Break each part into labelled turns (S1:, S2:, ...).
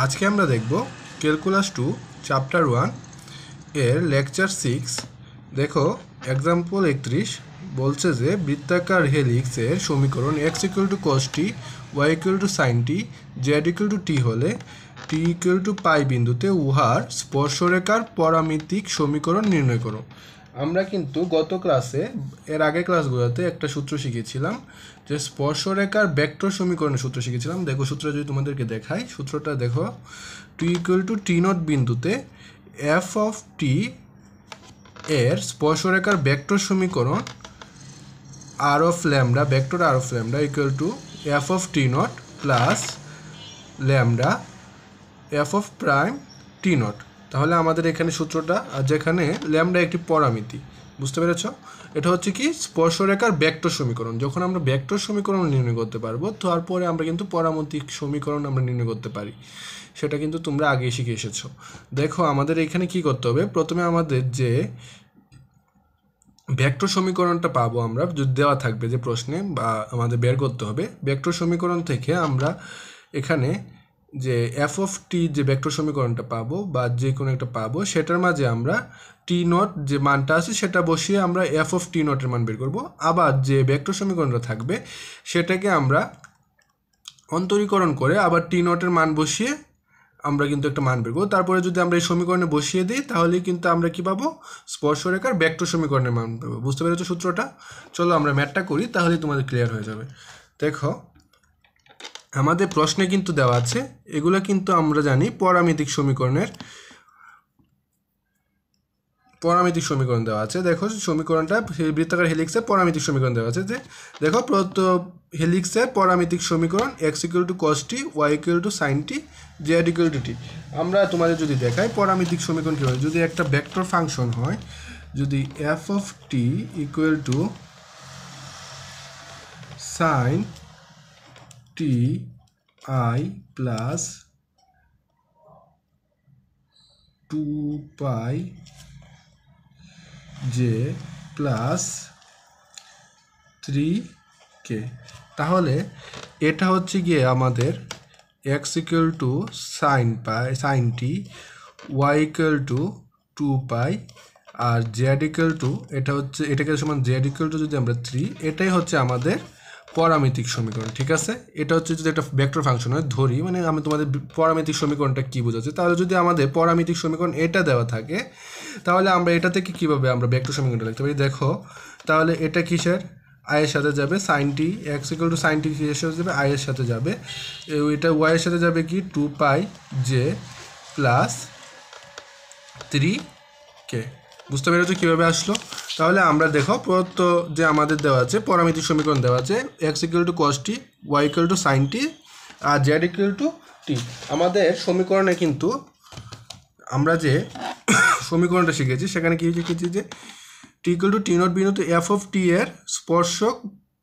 S1: আজকে আমরা দেখব ক্যালকুলাস 2 চ্যাপ্টার 1 এর লেকচার 6। দেখো এক্সাম্পল 31 বলছে যে বৃত্তাকার হেলিক্সের সমীকরণ x = cos t, y = sin t, z = t হলে t = পাই বিন্দুতে উহার স্পর্শরেখার পরামিতিক সমীকরণ নির্ণয় করো। আমরা কিন্তু গত ক্লাসে এর আগে ক্লাসগুলোতে একটা সূত্র শিখেছিলাম যে স্পর্শরেখার ভেক্টর সমীকরণের সূত্র শিখেছিলাম। দেখো সূত্রটা যদি তোমাদেরকে দেখাই, সূত্রটা দেখো t = t0 বিন্দুতে f of t এর স্পর্শরেখার ভেক্টর সমীকরণ r of lambda vector r of lambda = f of t0 plus lambda f of prime t0। তাহলে আমাদের এখানে সূত্রটা, আর যেখানে ল্যামডা একটি পরামিতি, বুঝতে পেরেছো? এটা হচ্ছে কি স্পর্শরেখার ভেক্টর সমীকরণ। যখন আমরা ভেক্টর সমীকরণ নির্ণয় করতে পারবো তারপরে আমরা কিন্তু পরামিতিক সমীকরণ আমরা নির্ণয় করতে পারি। সেটা কিন্তু তোমরা আগেই শিখে এসেছো। দেখো আমাদের এখানে কি করতে হবে, প্রথমে আমাদের যে ভেক্টর সমীকরণটা পাবো আমরা, যদি দেওয়া থাকবে যে প্রশ্নে বা আমাদের বের করতে হবে, ভেক্টর সমীকরণ থেকে আমরা এখানে যে এফ অফ টি যে ভেক্টর সমীকরণটা পাবো বা যে কোনো একটা পাবো, সেটার মাঝে আমরা টি নট যে মানটা আছে সেটা বসিয়ে আমরা এফ অফ টি নটের মান বের করবো। আবার যে ভেক্টর সমীকরণটা থাকবে সেটাকে আমরা অন্তরীকরণ করে আবার টি নটের মান বসিয়ে আমরা কিন্তু একটা মান বের করবো। তারপরে যদি আমরা এই সমীকরণে বসিয়ে দিই তাহলে কিন্তু আমরা কি পাবো, স্পর্শরেখার ভেক্টর সমীকরণের মান পাবো। বুঝতে পেরেছো সূত্রটা? চলো আমরা ম্যাথটা করি, তাহলে তোমাদের ক্লিয়ার হয়ে যাবে। দেখো আমাদের প্রশ্নে কিন্তু দেওয়া আছে, এগুলো কিন্তু আমরা জানি পরামিতিক সমীকরণ দেওয়া আছে। দেখো সমীকরণটা বৃত্তাকার হেলিক্সের পরামিতিক সমীকরণ দেওয়া আছে। যে দেখো প্রদত্ত হেলিক্সের পরামিতিক সমীকরণ x = cos t, y = sin t, z = t। আমরা তোমাদের যদি দেখাই পরামিতিক সমীকরণ কী হয়, যদি একটা ভেক্টর ফাংশন হয়, যদি f of t = sin t i plus 2 pi j plus 3k, তাহলে এটা হচ্ছে গিয়ে আমাদের x = sin t, y = 2 pi, আর z এটা হচ্ছে, এটাকে সমান z যদি আমরা 3, এটাই হচ্ছে আমাদের পরামিতিক সমীকরণ। ঠিক আছে, এটা হচ্ছে যদি একটা ভেক্টর ফাংশন হয় ধরি, মানে আমি তোমাদের পরামিতিক সমীকরণটা কি বোঝাচ্ছি। তাহলে যদি আমাদের পরামিতিক সমীকরণ এটা দেওয়া থাকে তাহলে আমরা এটা থেকে কীভাবে আমরা ভেক্টর সমীকরণটা লিখতে পারি। দেখো তাহলে এটা কিসের, i এর সাথে যাবে sin t, x = sin t কিসের সাথে যাবে, i এর সাথে যাবে, এটা y এর সাথে যাবে কি 2 pi j প্লাস 3k। বুঝতে পেরেছো কীভাবে আসলো? তাহলে আমরা দেখো প্রদত্ত যে আমাদের দেওয়া আছে পরামিতিক সমীকরণ দেওয়া আছে x = cos t, y = sin t, আর z = t। আমাদের সমীকরণে কিন্তু আমরা যে সমীকরণটা শিখেছি সেখানে কি শিখেছি যে t = t0 বিন্দুতে f of t এর স্পর্শক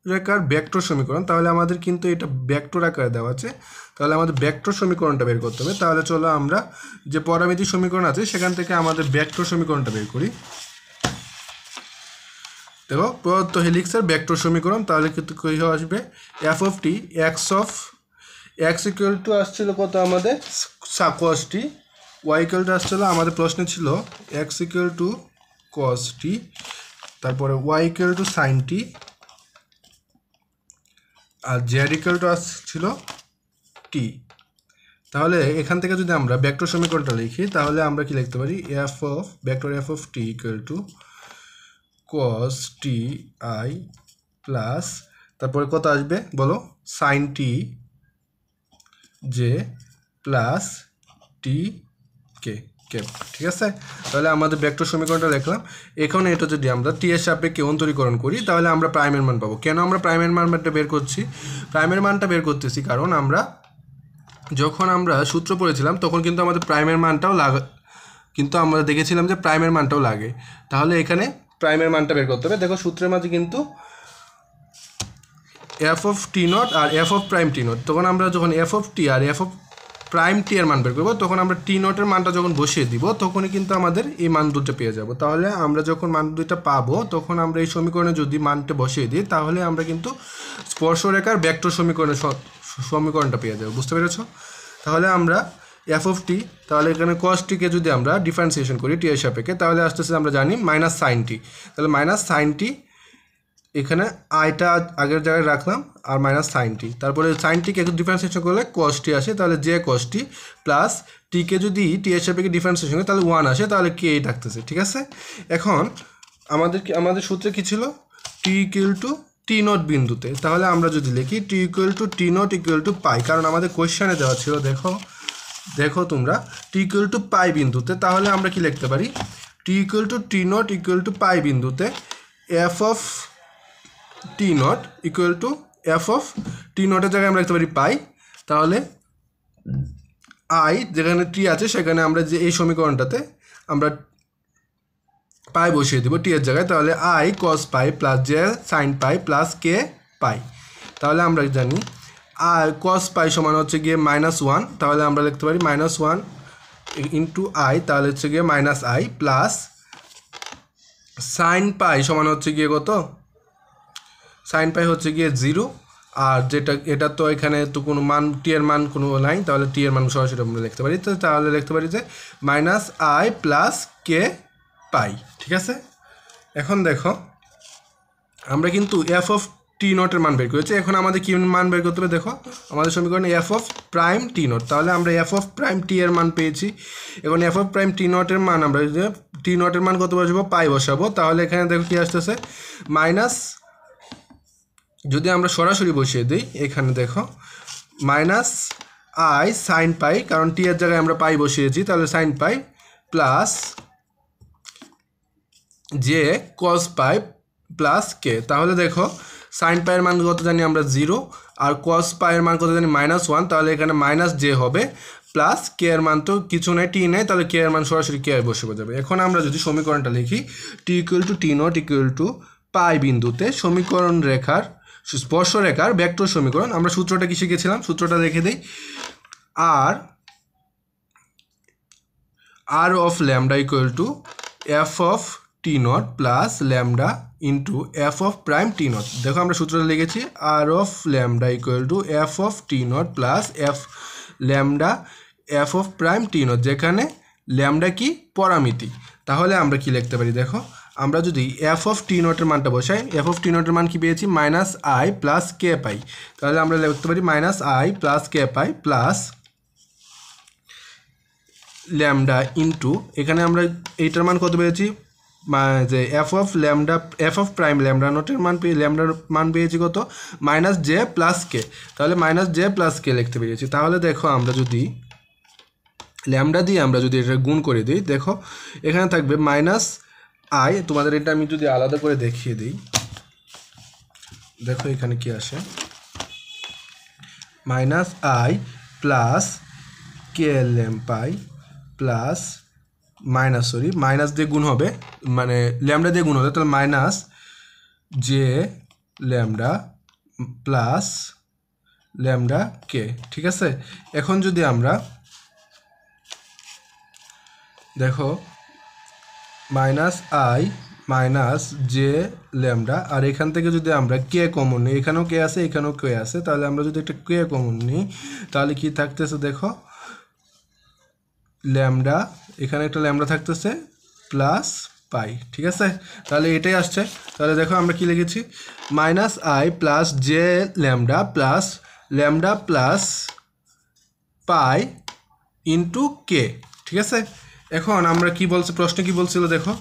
S1: রেখার ভেক্টর সমীকরণ। তাহলে আমাদের কিন্তু এটা ভেক্টর আকারে দেওয়া আছে, তাহলে আমাদের ভেক্টর সমীকরণটা বের করতে হবে। তাহলে চলো আমরা যে পরামিতিক সমীকরণ আছে সেখান থেকে আমাদের ভেক্টর সমীকরণটা বের করি। দেখো প্রদত্ত হেলিক্সের ভেক্টর সমীকরণ, তাহলে কিন্তু কী আসবে, f of t x = আসছিল কত আমাদের cos t, y = আসছিল আমাদের প্রশ্নে ছিল x = cos t, তারপরে y = sin t, আর z = আসছিল t। তাহলে এখান থেকে যদি আমরা ভেক্টর সমীকরণটা লিখি তাহলে আমরা কি লিখতে পারি, f of t = cos t i plus, তারপরে কত আসবে বলো, sin t j plus t k। ঠিক আছে, তাহলে আমাদের ভেক্টর সমীকরণটা লিখলাম। এখন এটা যদি আমরা টি এর সাপেক্ষে অন্তরীকরণ করি তাহলে আমরা প্রাইমের মান পাবো। কেন আমরা প্রাইমের মানটা বের করছি? প্রাইমের মানটা বের করতেছি কারণ আমরা যখন আমরা সূত্র পড়েছিলাম তখন কিন্তু আমাদের প্রাইমের মানটাও কিন্তু আমরা দেখেছিলাম যে প্রাইমের মানটাও লাগে। তাহলে এখানে প্রাইমের মানটা বের করতে হবে। দেখো সূত্রের মাঝে কিন্তু f of t0 R f of prime t0, তখন আমরা যখন f of t R f of prime t এর মান বের করবো তখন আমরা t0 এর মানটা যখন বসিয়ে দিব তখনই কিন্তু আমাদের এই মান দুটো পেয়ে যাব। তাহলে আমরা যখন মান দুইটা পাবো তখন আমরা এই সমীকরণে যদি মানটা বসিয়ে দিই তাহলে আমরা কিন্তু স্পর্শরেখার ভেক্টর সমীকরণটা পেয়ে যাবো। বুঝতে পেরেছো? তাহলে আমরা এফ অফ টি, তাহলে এখানে কস টিকে যদি আমরা ডিফারেন্সিয়েশন করি টি এর সাপেক্ষে তাহলে আসতেছে আমরা জানি মাইনাস সাইন টি, তাহলে মাইনাস সাইন টি এখানে আইটা আগের জায়গায় রাখলাম আর মাইনাস সাইন টি, তারপরে সাইন টিকে ডিফারেন্সিয়েশন করলে কস টি আসে, তাহলে যে কস টি প্লাস টিকে যদি টি এর সাপেক্ষে ডিফারেন্সিয়েশন করি তাহলে 1 আসে, তাহলে কে থাকতেছে। ঠিক আছে, এখন আমাদের সূত্রে কী ছিল, T equal to T naught বিন্দুতে, তাহলে আমরা যদি লিখি টি equal to T naught equal to pi, কারণ আমাদের কোয়েশ্চেনে দেওয়া ছিল দেখো তোমরা টি ইকুয়াল টু পাই বিন্দুতে, তাহলে আমরা কি লিখতে পারি, t equal to T naught equal to pi বিন্দুতে f of t naught equal to f of t নটের জায়গায় আমরা লিখতে পারি পাই, তাহলে আই যেখানে টি আছে সেখানে আমরা যে এই সমীকরণটাতে আমরা পাই বসিয়ে দেবো টি এর জায়গায়, তাহলে i cos pi plus j sine pi plus k pi, তাহলে আমরা জানি আর কস পাই সমান হচ্ছে গিয়ে -1, তাহলে আমরা লিখতে পারি -1 ইন্টু আই, তাহলে হচ্ছে গিয়ে minus i plus sine pi সমান হচ্ছে গিয়ে কত, সাইন পাই হচ্ছে গিয়ে 0, আর এটা তো এখানে তো কোনো মান টি এর মান কোনো নাই, তাহলে টি এর মান সরাসরি আমরা লিখতে পারি, তো তাহলে লিখতে পারি যে মাইনাস আই প্লাস কে পাই। ঠিক আছে, এখন দেখো আমরা কিন্তু এফ অফ টি নটের মান বের করেছি, এখন আমাদের কি মান বের করতে হবে, দেখো আমাদের সমীকরণে F of prime t not, তাহলে আমরা এফ অফ প্রাইম টি এর মান পেয়েছি, এখন এফ অফ প্রাইম টি নটের মান আমরা টি নটের মান কত বসাবো, পাই বসাবো, তাহলে এখানে দেখো কি আসতেছে মাইনাস, যদি আমরা সরাসরি বসিয়ে দিই এখানে দেখো মাইনাস আই সাইন পাই, কারণ টি এর জায়গায় আমরা পাই বসিয়েছি, তাহলে সাইন পাই প্লাস জে কস পাই প্লাস কে, তাহলে দেখো সাইন পাইয়ের মান কত জানি আমরা 0 আর কস পাইয়ের মান কত জানি -1, তাহলে এখানে মাইনাস জে হবে প্লাস কে এর মান তো কিছু নেই, টি নেই, তাহলে কে এর মান সরাসরি কে বসে যাবে। এখন আমরা যদি সমীকরণটা লিখি টি equal to T naught equal to pi বিন্দুতে সমীকরণ রেখার স্পর্শরেখার ভেক্টর সমীকরণ, আমরা সূত্রটা কি শিখেছিলাম, সূত্রটা লিখে দিই, r of lambda equal to f of t naught plus lambda into f of prime t naught, দেখো আমরা সূত্রটা লিখেছি r of lambda equal to f of t naught plus f lambda f of prime t naught, যেখানে ল্যামডা কি পরামিতি, তাহলে আমরা কি লিখতে পারি, দেখো আমরা যদি এফ অফ টি নটের মানটা বসাই, এফ অফ টি নটের মান কি পেয়েছি minus i plus k pi, তাহলে আমরা লিখতে পারি minus i plus k pi plus lambda into এখানে আমরা এইটার মান কত পেয়েছি, যে এফ অফ প্রাইম ল্যামডা নটের মান ল্যামডার মান পেয়েছি কত মাইনাস জে প্লাস কে, তাহলে মাইনাস জে প্লাস কে লিখতে পেরেছি, তাহলে দেখো আমরা যদি ল্যামডা দিয়ে আমরা যদি এটা গুণ করে দিই, দেখো এখানে থাকবে মাইনাস আই, তোমাদের এটা আমি যদি আলাদা করে দেখিয়ে দিই, দেখো এখানে কি আসে মাইনাস আই প্লাস কে ল্যাম পাই প্লাস মাইনাস দিয়ে গুণ হবে, মানে ল্যামডা দিয়ে গুণ হবে, তাহলে minus j lambda plus lambda k. ঠিক আছে, এখন যদি আমরা দেখো minus i minus j lambda, আর এখান থেকে যদি আমরা কে কমন নিই, এখানেও কে আছে এখানেও কে আছে, তাহলে আমরা যদি একটা কে কমন নিই তাহলে কি থাকতেছে, দেখো ল্যামডা, এখানে একটা ল্যামডা থাকতেছে প্লাস পাই। ঠিক আছে, তাহলে এটাই আসছে, তাহলে দেখো আমরা কি লিখেছি minus i plus j lambda plus pi into k. ঠিক আছে, এখন আমরা কি বলছি, প্রশ্ন কি বলছিল, দেখো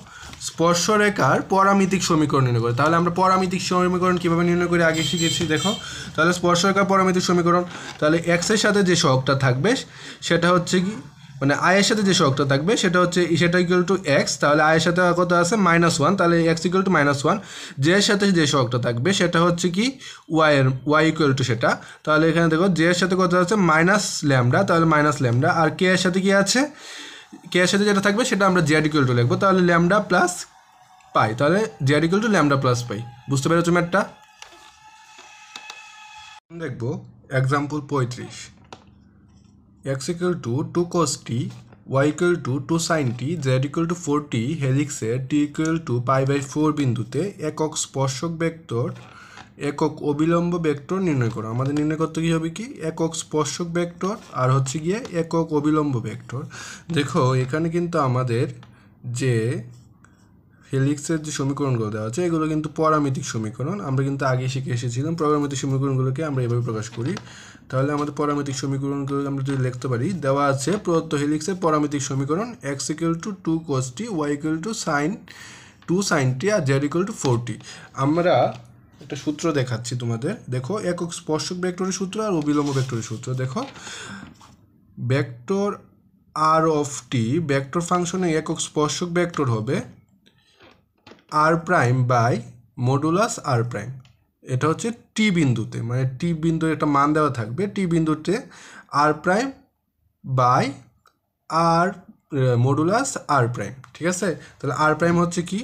S1: স্পর্শরেখার পরামিতিক সমীকরণ নির্ণয় করে, তাহলে আমরা পরামিতিক সমীকরণ কীভাবে নির্ণয় করে আগে শিখেছি, দেখো তাহলে স্পর্শরেখার পরামিতিক সমীকরণ, তাহলে এক্সের সাথে যে সহগটা থাকবে সেটা হচ্ছে কি, মানে আয়ের সাথে যে সহগটা থাকবে সেটা ইকুয়াল টু এক্স, তাহলে আয়ের সাথে কত আছে -1, তাহলে এক্স ইকুয়াল টু -1, জে এর সাথে যে সহগটা থাকবে সেটা হচ্ছে কি ওয়াই ইকুয়াল টু সেটা, তাহলে এখানে দেখো জে এর সাথে কত আছে মাইনাস ল্যামডা, তাহলে মাইনাস ল্যামডা, আর কে এর সাথে কি আছে, কে এর সাথে যেটা থাকবে সেটা আমরা জেড ইকুয়াল টু লিখবো, তাহলে ল্যামডা প্লাস পাই, তাহলে Z equal to lambda plus পাই। বুঝতে পেরেছো ম্যাথটা? দেখবো example 35, x equal to 2 cos t, y equal to 2 sin t, z equal to 4t হেলিক্সে t equal to π/4 বিন্দুতে একক স্পর্শক ভেক্টর একক অবিলম্ব ভেক্টর নির্ণয় করো। আমাদের নির্ণয় করতে কী হবে কি একক স্পর্শক ভেক্টর আর হচ্ছে গিয়ে একক অবিলম্ব ভেক্টর। দেখো এখানে কিন্তু আমাদের যে হেলিক্সের যে সমীকরণগুলো দেওয়া আছে এগুলো কিন্তু পরামিতিক সমীকরণ। আমরা কিন্তু আগে শিখে এসেছিলাম পরামিতিক সমীকরণগুলোকে আমরা এভাবে প্রকাশ করি। তাহলে আমাদের পরামিতিক সমীকরণগুলো আমরা যদি লিখতে পারি, দেওয়া আছে প্রদত্ত হেলিক্সের পরামিতিক সমীকরণ x = 2 cos t, y = sin 2 sin t আর z = 4t। আমরা একটা সূত্র দেখাচ্ছি তোমাদের। দেখো একক স্পর্শক ভেক্টরের সূত্র আর অবিলম্ব ভেক্টরের সূত্র। দেখো vector r of t vector ফাংশনে একক স্পর্শক ভেক্টর হবে r prime by modulus r prime. এটা হচ্ছে টি বিন্দুতে, মানে টি বিন্দুর একটা মান দেওয়া থাকবে, টি বিন্দুতে r prime by r modulus r prime. ঠিক আছে, তাহলে r প্রাইম হচ্ছে কি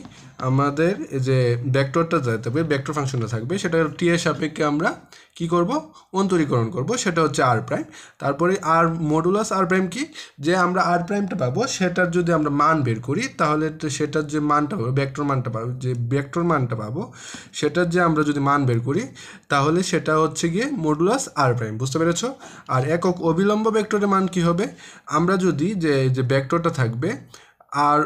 S1: আমাদের যে ভেক্টরটা থাকবে, ভেক্টর ফাংশনটা থাকবে, সেটা টি এর সাপেক্ষে আমরা কি করব অন্তরীকরণ করব, সেটা হচ্ছে r প্রাইম। তারপরে r মডুলাস r প্রাইম কি, যে আমরা r প্রাইমটা পাবো সেটার যদি আমরা মান বের করি তাহলে সেটার যে মানটা পাবো ভেক্টর মানটা পাবো, যে ভেক্টর মানটা পাবো সেটার যে আমরা যদি মান বের করি তাহলে সেটা হচ্ছে গিয়ে মডুলাস r প্রাইম। বুঝতে পেরেছো? আর একক অবিলম্ব ভেক্টরের মান কি হবে, আমরা যদি যে ভেক্টরটা থাকবে r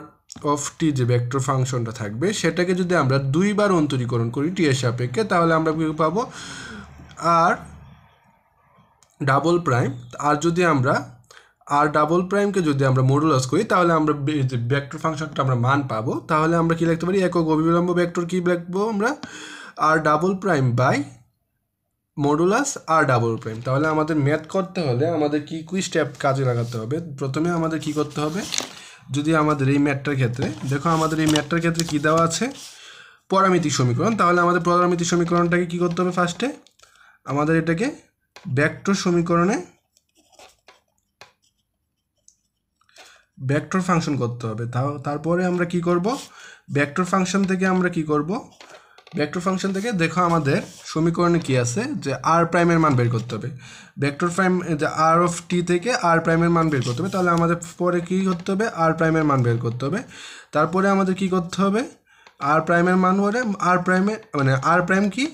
S1: অফ টি যে ভেক্টর ফাংশনটা থাকবে সেটাকে যদি আমরা দুইবার অন্তরীকরণ করি টি এর সাপেক্ষে তাহলে আমরা কি পাবো আর ডাবল প্রাইম। আর যদি আমরা আর ডাবল প্রাইমকে যদি আমরা মডুলাস করি তাহলে আমরা যে ভেক্টর ফাংশনটা আমরা মান পাবো। তাহলে আমরা কি লিখতে পারি একক অবিলম্ব ভেক্টর কি লিখবো আমরা r double prime by modulus r double prime. তাহলে আমাদের ম্যাথ করতে হলে আমাদের কি কি স্টেপ কাজে লাগাতে হবে, প্রথমে আমাদের কি করতে হবে, যদি আমাদের এই ম্যাথটার ক্ষেত্রে দেখো আমাদের এই ম্যাথটার ক্ষেত্রে কি দেওয়া আছে পরামিতিক সমীকরণ, তাহলে আমাদের পরামিতিক সমীকরণটাকে কি করতে হবে, ফার্স্টে আমাদের এটাকে ভেক্টর সমীকরণে ভেক্টর ফাংশন করতে হবে। তারপরে আমরা কি করব ভেক্টর ফাংশন থেকে আমরা কি করব ভেক্টর ফাংশন থেকে দেখো আমাদের সমীকরণে কি আছে যে আর প্রাইমের মান বের করতে হবে, ভেক্টর প্রাইম যে আর অফ টি থেকে আর প্রাইমের মান বের করতে হবে। তাহলে আমাদের পরে কি করতে হবে আর প্রাইমের মান বের করতে হবে। তারপরে আমাদের কি করতে হবে আর প্রাইমের মান করে আর প্রাইমের মানে আর প্রাইম কি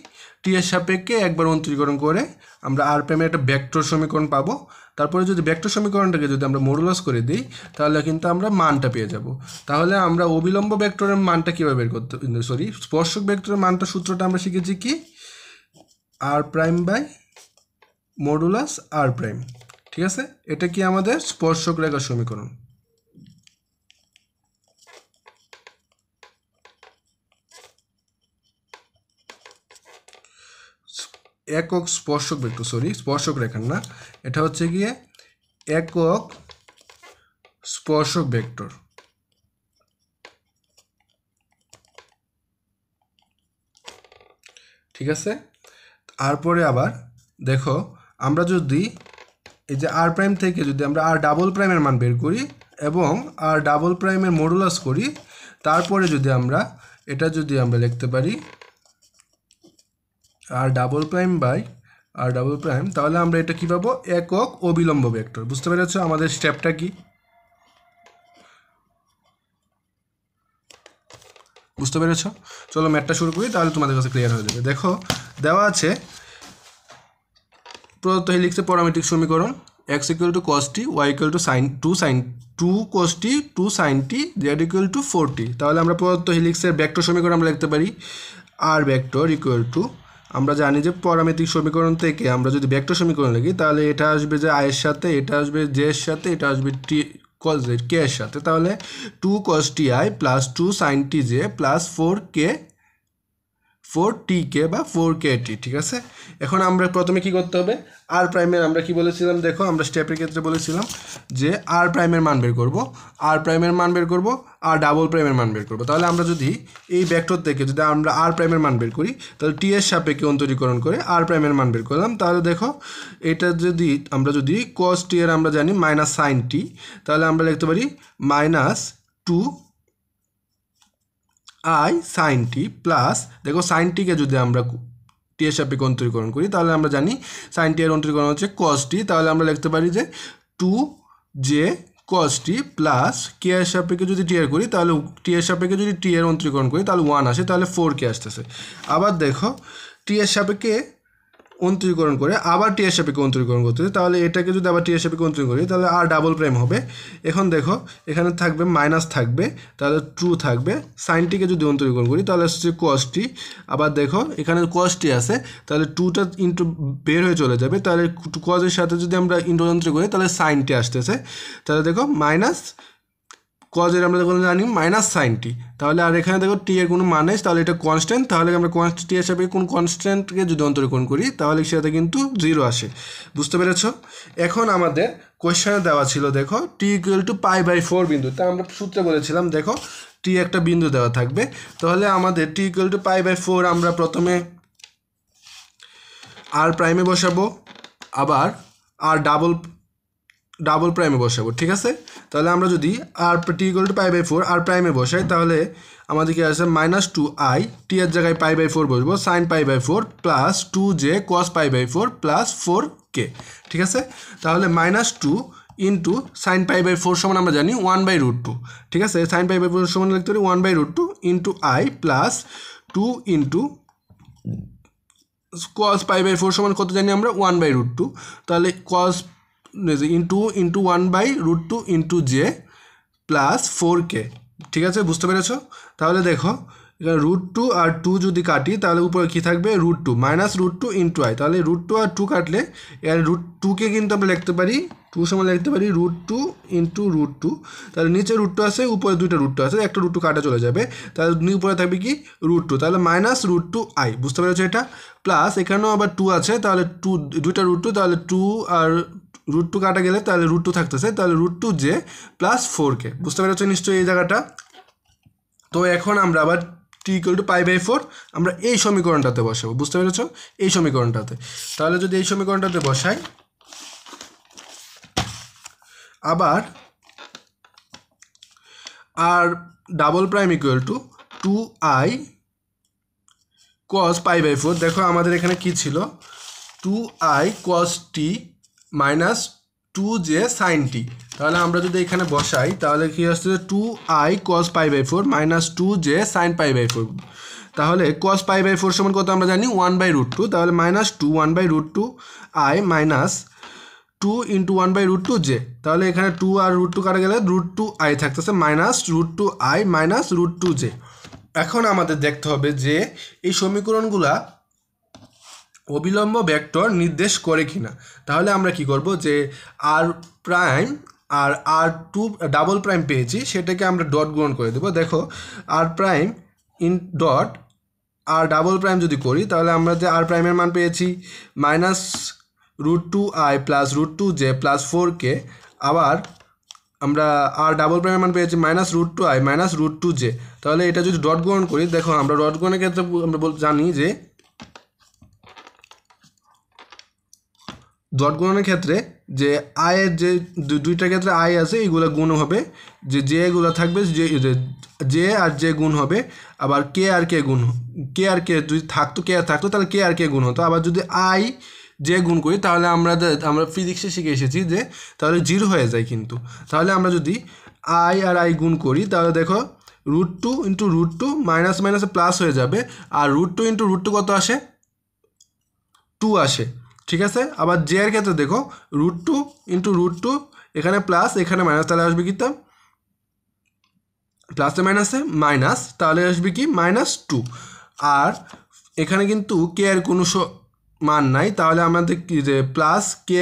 S1: টি এর সাপেক্ষে একবার অন্তরীকরণ করে আমরা আর প্রাইমের একটা ভেক্টর সমীকরণ পাবো। তারপরে যদি ভেক্টর সমীকরণটাকে যদি আমরা মডুলাস করে দিই তাহলে কিন্তু আমরা মানটা পেয়ে যাব। তাহলে আমরা অবিলম্ব ভেক্টরের মানটা কীভাবে বের করতে স্পর্শক ভেক্টরের মানটা সূত্রটা আমরা শিখেছি কি r prime by modulus r prime. ঠিক আছে, এটা কি আমাদের স্পর্শক রেখার সমীকরণ। একক স্পর্শক ভেক্টর স্পর্শক রেখার না, এটা হচ্ছে গিয়ে একক স্পর্শক ভেক্টর। ঠিক আছে, তারপরে আবার দেখো আমরা যদি এই যে আর প্রাইম থেকে যদি আমরা আর ডাবল প্রাইমের মান বের করি এবং আর ডাবল প্রাইমের মডুলাস করি, তারপরে যদি আমরা এটা যদি আমরা লিখতে পারি r double prime by r double prime, তাহলে আমরা এটা কি পাবো একক অবিলম্ব ভেক্টর। বুঝতে পেরেছো আমাদের স্টেপটা কি? বুঝতে পেরেছো? চলো ম্যাথটা শুরু করি, তাহলে তোমাদের কাছে ক্লিয়ার হয়ে যাবে। দেখো দেওয়া আছে প্রদত্ত হেলিক্সের পরামিতিক সমীকরণ x = cos t, y = sin 2 cos t 2 sin t, z = 4t। তাহলে আমরা প্রদত্ত হেলিক্সের ভেক্টর সমীকরণ আমরা লিখতে পারি r ভেক্টর ইকুয়াল টু, আমরা জানি যে পরামিতিক সমীকরণ থেকে আমরা যদি ভেক্টর সমীকরণ লিখি তাহলে এটা আসবে যে i এর সাথে, এটা আসবে j এর সাথে, এটা আসবে t cos z k এর সাথে। তাহলে 2 cos ti plus 2 sin tj plus 4tk বা 4kt। ঠিক আছে, এখন আমরা প্রথমে কি করতে হবে আর প্রাইমের আমরা কি বলেছিলাম, দেখো আমরা স্টেপের ক্ষেত্রে বলেছিলাম যে আর প্রাইমের মান বের করব, আর প্রাইমের মান বের করব আর ডাবল প্রাইমের মান বের করব। তাহলে আমরা যদি এই ভেক্টর থেকে যদি আমরা আর প্রাইমের মান বের করি তাহলে টি এর সাপেক্ষে অন্তরীকরণ করে আর প্রাইমের মান বের করলাম। তাহলে দেখো এটা যদি আমরা যদি cos t এর আমরা জানি মাইনাস সাইন টি, তাহলে আমরা লিখতে পারি -2 i sin t প্লাস, দেখো সাইন টিকে যদি আমরা টি এর সাপেক্ষে অন্তরীকরণ করি তাহলে আমরা জানি সাইন টি এর অন্তরীকরণ হচ্ছে cos t। তাহলে আমরা লিখতে পারি যে 2j cos t প্লাস কে এর সাপেক্ষে যদি টি এর করি তাহলে টি এর সাপেক্ষে যদি টি এর অন্তরীকরণ করি তাহলে 1 আসে, তাহলে 4k আসতেছে। আবার দেখো টি এর সাপেক্ষে অন্তরীকরণ করে আবার টি এর সাপেক্ষে অন্তরীকরণ করতে হবে, তাহলে এটাকে যদি আবার টি এর সাপেক্ষে অন্তরীকরণ করি তাহলে আর ডাবল প্রাইম হবে। এখন দেখো এখানে থাকবে মাইনাস থাকবে, তাহলে ট্রু থাকবে। সাইনটিকে যদি অন্তরীকরণ করি তাহলে হচ্ছে কস টি, আবার দেখো এখানে কস টি আছে, তাহলে টুটা ইন্টু বের হয়ে চলে যাবে, তাহলে কজের সাথে যদি আমরা ইন্টু করি তাহলে সাইন টি আসতেছে, তাহলে দেখো মাইনাস কজের আমরা যখন জানি মাইনাস সাইন টি, তাহলে আর এখানে দেখো টি এর কোনো মান নেই, তাহলে এটা কনস্ট্যান্ট, তাহলে আমরা টি এর সাপেক্ষে কোন কনস্ট্যান্টকে যদি অন্তরীকরণ করি তাহলে সেটাতে কিন্তু 0 আসে। বুঝতে পেরেছ? এখন আমাদের কোয়েশ্চেনে দেওয়া ছিল দেখো টি ইকুয়াল টু π/4 বিন্দু, তা আমরা সূত্রে বলেছিলাম দেখো টি একটা বিন্দু দেওয়া থাকবে, তাহলে আমাদের টি ইকুয়াল টু π/4 আমরা প্রথমে আর প্রাইমে বসাবো, আবার আর ডাবল প্রাইমে বসাবো, ঠিক আছে? তাহলে আমরা যদি আর টি ইকুয়াল টু π/4 আর প্রাইমে বসাই তাহলে আমাদের কি আছে -2i, টি এর জায়গায় π/4 বসবো, sin π/4 plus 2j cos π/4 plus 4k, ঠিক আছে? তাহলে -2 ইন্টু সাইন π/4 সমান আমরা জানি 1/√2, ঠিক আছে? সাইন π/4 সমান লিখতে পারি 1/√2 into i plus 2 into cos π/4 সমান কত জানি আমরা 1/√2, তাহলে cos into 1/√2 into J plus 4k, ঠিক আছে? বুঝতে পেরেছ? তাহলে দেখো এখানে √2 আর 2 যদি কাটি তাহলে উপরে কী থাকবে √2 -√2 ইন্টু i, তাহলে √2 আর 2 কাটলে এর √2কে কিন্তু আমরা লিখতে পারি 2 সমান লিখতে পারি √2 ইন্টু √2, তাহলে নিচে √2 আছে উপরে দুইটা √2 আছে, একটা √2 কাটা চলে যাবে, তাহলে উপরে থাকবে কি √2, তাহলে -√2i, বুঝতে পেরেছো এটা? প্লাস এখানেও আবার 2 আছে, তাহলে দুইটা √2, তাহলে 2 আর √2 কাটা গেলে তাহলে √2 থাকতেছে, তাহলে √2j প্লাস 4k, বুঝতে পেরেছো নিশ্চয়ই এই জায়গাটা? তো এখন আমরা আবার টি ইকুয়াল টু π/4 আমরা এই সমীকরণটাতে বসাবো, বুঝতে পেরেছো? এই সমীকরণটাতে, তাহলে যদি এই সমীকরণটাতে বসাই আবার r double prime equal to 2i cos π/4, দেখো আমাদের এখানে কি ছিল 2i cos t minus 2j sin t, তাহলে আমরা যদি এখানে বসাই তাহলে কি আসছে 2i cos π/4 minus 2j sin π/4, তাহলে cos π/4 সমান কত আমরা জানি 1/√2, তাহলে -2 1/√2 i মাইনাস 2 ইন্টু 1/√2j, তাহলে এখানে 2 আর √2 কাটা গেলে √2i থাকতেছে -√2i মাইনাস √2j। এখন আমাদের দেখতে হবে যে এই সমীকরণগুলা অবিলম্ব ভেক্টর নির্দেশ করে কিনা, তাহলে আমরা কি করব যে r prime r r2 double prime পেয়েছি সেটাকে আমরা ডট গুণন করে দেবো। দেখো r prime in dot r double prime যদি করি তাহলে আমরা যে আর প্রাইমের মান পেয়েছি -√2i plus √2j plus 4k, আবার আমরা আর ডাবল প্রাইমের মান পেয়েছি -√2i মাইনাস √2j, তাহলে এটা যদি ডট গুণন করি, দেখো আমরা ডট গুণনের ক্ষেত্রে আমরা জানি যে ডট গুণনের ক্ষেত্রে যে আয়ের যে দুইটার ক্ষেত্রে আয় আছে এইগুলো গুণ হবে, যে যেগুলো থাকবে যে আর যে গুণ হবে, আবার কে আর কে যদি থাকতো কে আর থাকতো তাহলে কে আর কে গুণ হতো, আবার যদি আই যে গুণ করি তাহলে আমরা ফিজিক্সে শিখে এসেছি যে তাহলে 0 হয়ে যায়, কিন্তু তাহলে আমরা যদি আই আর আই গুণ করি তাহলে দেখো √2 ইন্টু √2 মাইনাস মাইনাসে প্লাস হয়ে যাবে, আর √2 ইন্টু √2 কত আসে 2 আসে, ঠিক আছে? আবার জে এর ক্ষেত্রে দেখো √2 ইন্টু √2 এখানে প্লাস এখানে মাইনাস, তাহলে আসবে কি তা প্লাসে মাইনাসে মাইনাস, তাহলে আসবে কি -2, আর এখানে কিন্তু কে এর কোনো মান নাই, তাহলে আমাদের কি যে প্লাস কে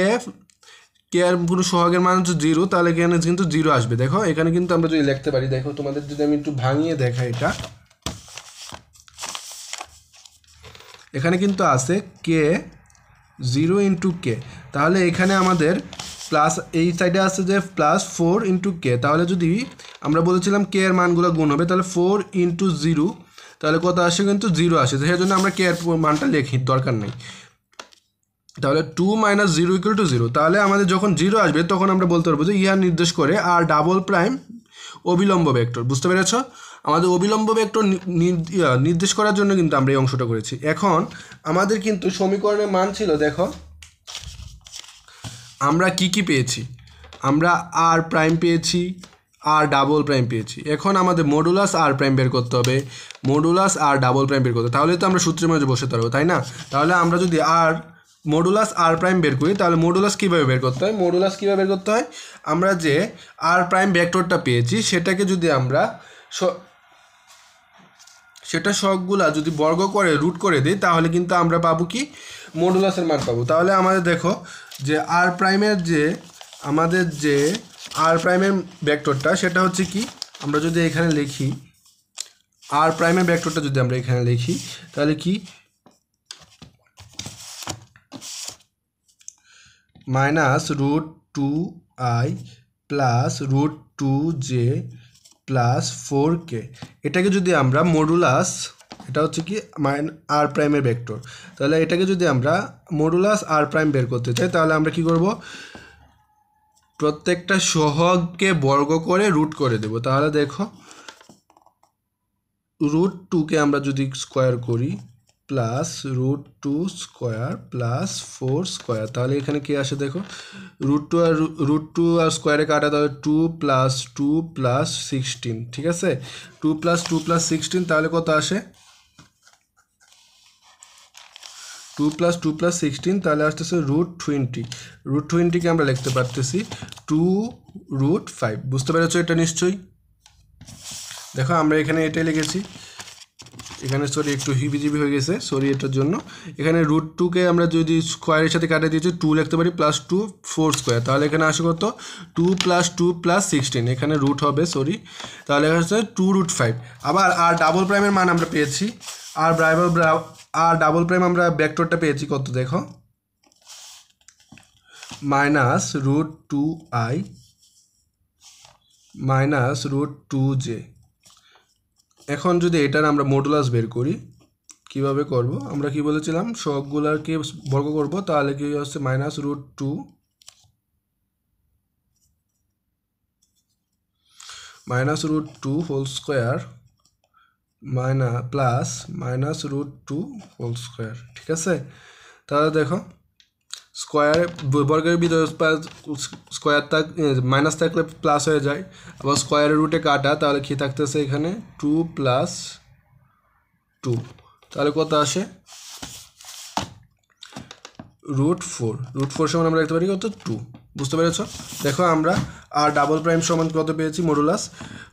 S1: এর কোনো সহগের মান হচ্ছে 0, তাহলে এখানে কিন্তু 0 আসবে। দেখো এখানে কিন্তু আমরা যদি লিখতে পারি, দেখো তোমাদের যদি আমি একটু ভাঙিয়ে দেখাই, এটা এখানে কিন্তু আছে কে 0 ইন্টু কে, তাহলে এখানে আমাদের প্লাস এই সাইডে আছে যে +4 ইন্টু কে, তাহলে যদি আমরা বলেছিলাম কে এর মানগুলো গুণ হবে তাহলে 4 ইন্টু 0, তাহলে কত আসে কিন্তু 0 আসে, সেই জন্য আমরা কে এর মানটা লিখি দরকার নেই, তাহলে 2 - 0 = 0, তাহলে আমাদের যখন 0 আসবে তখন আমরা বলতে পারবো যে ইহা নির্দেশ করে আর ডাবল প্রাইম অবিলম্ব ভেক্টর। বুঝতে পেরেছ? আমাদের অবিলম্ব ভেক্টর নির্দেশ করার জন্য কিন্তু আমরা এই অংশটা করেছি। এখন আমাদের কিন্তু সমীকরণের মান ছিল, দেখো আমরা কি পেয়েছি, আমরা আর প্রাইম পেয়েছি, আর ডাবল প্রাইম পেয়েছি। এখন আমাদের মডুলাস আর প্রাইম বের করতে হবে, মডুলাস আর ডাবল প্রাইম বের করতে, তাহলে তো আমরা সূত্রের মধ্যে বসে পারবো, তাই না? তাহলে আমরা যদি আর মডুলাস আর প্রাইম বের করি তাহলে মডুলাস কীভাবে বের করতে হয়, মডুলাস কীভাবে বের করতে হয়, আমরা যে আর প্রাইম ভেক্টরটা পেয়েছি সেটাকে যদি আমরা সেটা সবগুলা যদি বর্গ করে রুট করে দিই তাহলে কিন্তু আমরা পাবো কি মডুলাসের মান পাবো। তাহলে আমাদের দেখো যে আর প্রাইমের যে আমাদের যে আর প্রাইমের ভেক্টরটা সেটা হচ্ছে কি, আমরা যদি এখানে লিখি আর প্রাইমের ভেক্টরটা যদি আমরা এখানে লিখি তাহলে কি -√2i plus √2j plus 4k, এটাকে যদি আমরা মডুলাস, এটা হচ্ছে কি আর প্রাইমের ভেক্টর, তাহলে এটাকে যদি আমরা মডুলাস আর প্রাইম বের করতে চাই তাহলে আমরা কি করব, প্রত্যেকটা সহগকে বর্গ করে রুট করে দেব। তাহলে দেখো √2কে আমরা যদি স্কোয়ার করি প্লাস √2 স্কোয়ার প্লাস 4 স্কোয়ার, তাহলে এখানে কি আসে দেখো √2 আর স্কোয়ারে কাটা, তাহলে 2 + 2 + 16, ঠিক আছে? 2 + 2 + 16 তাহলে কত আসে 2 + 2 + 16, তাহলে আসতেছে √20। √20কে আমরা লিখতে পারতেছি 2√5। বুঝতে পেরেছো এটা নিশ্চয়ই? দেখো আমরা এখানে এটাই লিখেছি, এখানে সরি একটু হিবিজিবি হয়ে গেছে, সরি এটার জন্য। এখানে √2কে আমরা যদি স্কোয়ারের সাথে কাটিয়ে দিয়েছি 2 লিখতে পারি প্লাস 2 4 স্কোয়ার, তাহলে এখানে আসে কত 2 + 2 + 16, এখানে রুট হবে সরি, তাহলে হচ্ছে 2√5। আবার আর ডাবল প্রাইমের মান আমরা পেয়েছি, আর ডাবল প্রাইম আমরা ভেক্টরটা পেয়েছি কত দেখো -√2i -√2j। এখন যদি এটার আমরা মডুলাস বের করি কিভাবে করব, আমরা কি বলেছিলাম সবগুলারকে বর্গ করব, তাহলে কি হচ্ছে -√2 whole square plus -√2 whole square, ঠিক আছে? তাহলে দেখো স্কোয়ার বর্গের ভিতরে স্কোয়ার মাইনাস থাকলে প্লাস হয়ে যায়, আবার স্কোয়ারের রুটে কাটা, তাহলে কি থাকতেছে এখানে 2 + 2, তাহলে কত আসে √4 সমান আমরা লিখতে পারি কত 2। বুঝতে পেরেছ? দেখো আমরা আর ডাবল প্রাইম সমান কত পেয়েছি মডুলাস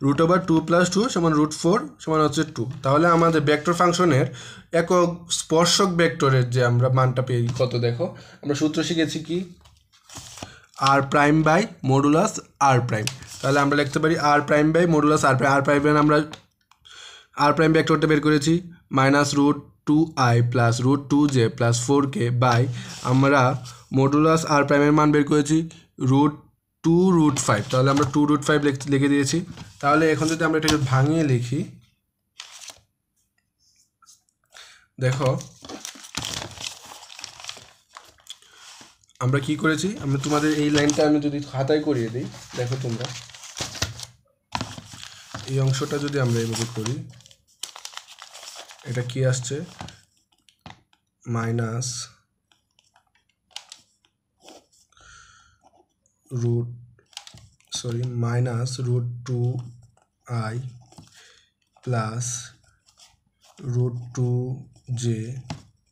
S1: √2 + 2 সমান √4 সমান হচ্ছে 2। তাহলে আমাদের ভেক্টর ফাংশনের একক স্পর্শক ভেক্টরের যে আমরা মানটা পেয়ে কত দেখো, আমরা সূত্র শিখেছি কি r prime by modulus r prime, তাহলে আমরা লিখতে পারি r prime by modulus r prime. R প্রাইমের আমরা আর প্রাইম ভেক্টরটা বের করেছি -√2i plus √2j plus 4k by আমরা মডুলাস আর প্রাইমের মান বের করেছি √2√5, তাহলে আমরা 2√5 লিখে দিয়েছি। তাহলে এখন যদি আমরা এটাকে ভাঙিয়ে লিখি দেখো আমরা কি করেছি, আমরা তোমাদের এই লাইনটা আমি যদি খাতায় করিয়ে দিই, দেখো তোমরা এই অংশটা যদি আমরা এভাবে করি, এটা কি আসছে -√2i plus √2j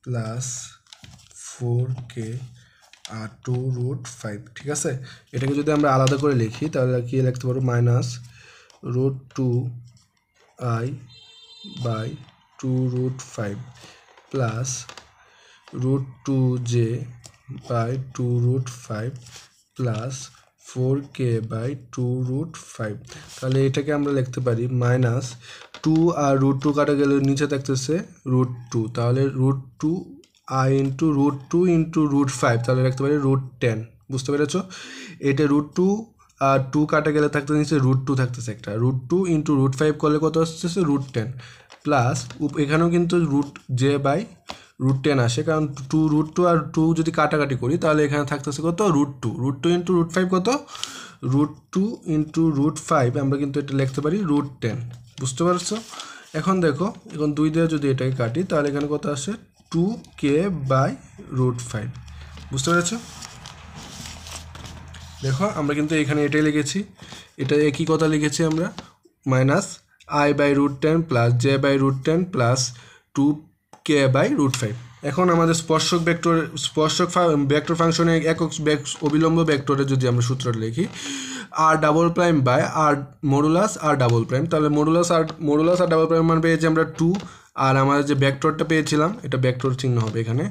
S1: plus 4k আর 2√5, ঠিক আছে? এটাকে যদি আমরা আলাদা করে লিখি তাহলে কি লিখতে পারবো -√2i by 2√5 plus √2j by 2√5 plus 4k by 2√5। তাহলে এটাকে আমরা লিখতে পারি -2 আর √2 কাটা গেলে নিচে থাকতেছে √2, তাহলে √2i ইন্টু √2 ইন্টু √5, তাহলে লিখতে পারি √10। বুঝতে পেরেছ? এটা √2 আর 2 কাটা গেলে থাকতে নিচে √2 থাকতেছে একটা, √2 ইন্টু √5 করলে কত আসতেছে √10 প্লাস এখানেও কিন্তু √j বাই √10 আসে, কারণ √2 আর 2 যদি কাটাকাটি করি তাহলে এখানে থাকতেছে কত √2 ইন্টু √5 কত √2 ইন্টু √5, আমরা কিন্তু এটা লিখতে পারি √10। বুঝতে পারছো? এখন দেখো এখন 2 দিয়ে যদি এটাকে কাটি তাহলে এখানে কত আসে 2k বাই √5। বুঝতে পেরেছো? দেখো আমরা কিন্তু এখানে এটাই লিখেছি, এটা একই কথা লিখেছি আমরা, minus i/√10 plus j/√10 plus 2k/√5। এখন আমাদের স্পর্শক ভেক্টর ফাংশনে একক অবিলম্ব ভেক্টরে যদি আমরা সূত্রটা লিখি r⁻² মডুলাস r⁻², তাহলে মডুলাস আর ডাবল প্রাইম মান পেয়েছি আমরা 2, আর আমাদের যে ভেক্টরটা পেয়েছিলাম এটা ভেক্টর চিহ্ন হবে এখানে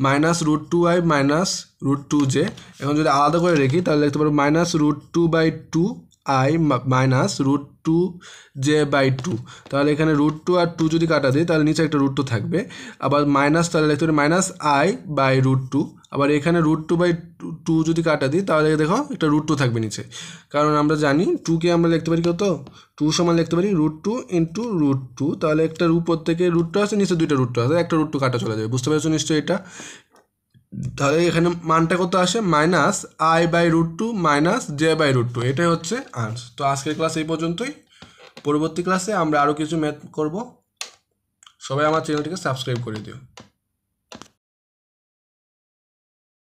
S1: -√2i মাইনাস √2j। এখন যদি আলাদা করে রেখি তাহলে লিখতে পারবো -√2/2i মাইনাস √2j/2। তাহলে এখানে √2 আর 2 যদি কাটা দিই তাহলে নিচে একটা √2 থাকবে, আবার মাইনাস, তাহলে লিখতে পারি -i/√2, আবার এখানে √2/2 যদি কাটা দিই তাহলে দেখো একটা √2 থাকবে নিচে, কারণ আমরা জানি 2কে আমরা লিখতে পারি কত, 2 সমান লিখতে পারি √2 × √2, তাহলে একটা উপর থেকে √2 আছে, নিচে দুইটা √2 আছে, একটা √2 কাটা চলে যাবে, বুঝতে পারছো নিশ্চয়ই এটা। তাহলে এখানে মানটা কত আসে, -i/√2 মাইনাস j/√2, এটাই হচ্ছে আনসার। তো আজকের ক্লাস এই পর্যন্তই, পরবর্তী ক্লাসে আমরা আরও কিছু ম্যাথ করব। সবাই আমার চ্যানেলটিকে সাবস্ক্রাইব করে দিও।